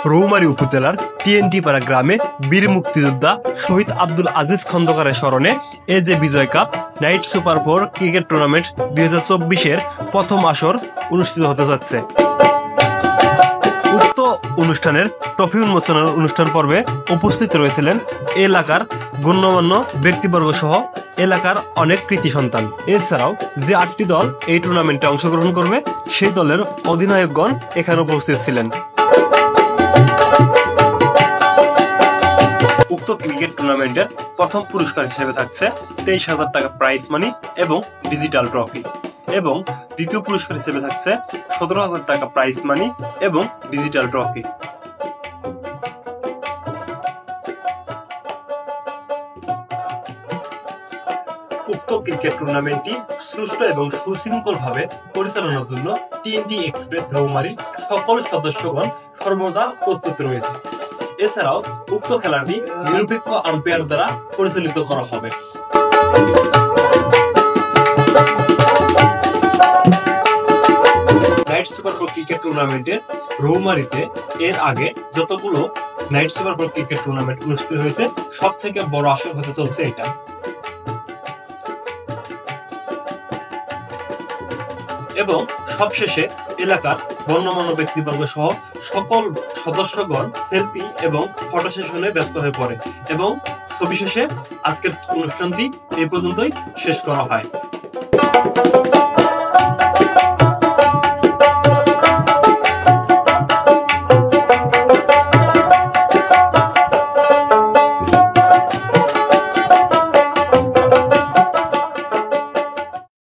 রৌমারী উপজেলার টিএনটি পাড়া গ্রামে বীর মুক্তিযোদ্ধা শহীদ আব্দুল আজিজ খন্দকারের স্মরণে এজে Bijoy cup night super 4 cricket tournament 2024-এর প্রথম আসর অনুষ্ঠিত হতে যাচ্ছে। উক্ত অনুষ্ঠানের ট্রফি উন্মোচনের অনুষ্ঠান পর্বে উপস্থিত রয়েছিলেন এলাকার গণ্যমান্য ব্যক্তিবর্গ সহ এলাকার অনেক কৃতি সন্তান। এছাড়াও যে 8টি দল এই টুর্নামেন্টে অংশগ্রহণ করবে সেই দলের অধিনায়কগণ এখানে উপস্থিত ছিলেন। উক্ত ক্রিকেট টুর্নামেন্টের প্রথম পুরস্কার হিসেবে থাকছে 23,000 টাকা প্রাইজ মানি এবং ডিজিটাল ট্রফি, এবং দ্বিতীয় পুরস্কার হিসেবে থাকছে 17,000 টাকা প্রাইজ মানি এবং ডিজিটাল ট্রফি। উক্ত ক্রিকেট টুর্নামেন্টটি সুষ্ঠু এবং সুশৃঙ্খলভাবে পরিচালনার জন্য টিএনটি এক্সপ্রেস রৌমারীর সকল সদস্যগণ সর্বদা প্রস্তুত রয়েছে। এছাড়াও উক্ত খেলাটি নিরপেক্ষ আম্পায়ার দ্বারা পরিচালিত করা হবে। নাইট সুপার 4 ক্রিকেট টুর্নামেন্টের রৌমারীতে এর আগে যতগুলো নাইট সুপার 4 ক্রিকেট টুর্নামেন্ট অনুষ্ঠিত হয়েছে সব থেকে বড় আসর হতে চলছে এটা। এবং সবশেষে এলাকার গণ্যমান্য ব্যক্তিবর্গ সহ সকল সদস্যগণ সেলফি এবং ফটো সেশনে ব্যস্ত হয়ে পড়ে এবং সবিশেষে আজকের অনুষ্ঠানটি এই পর্যন্তই শেষ করা হয়।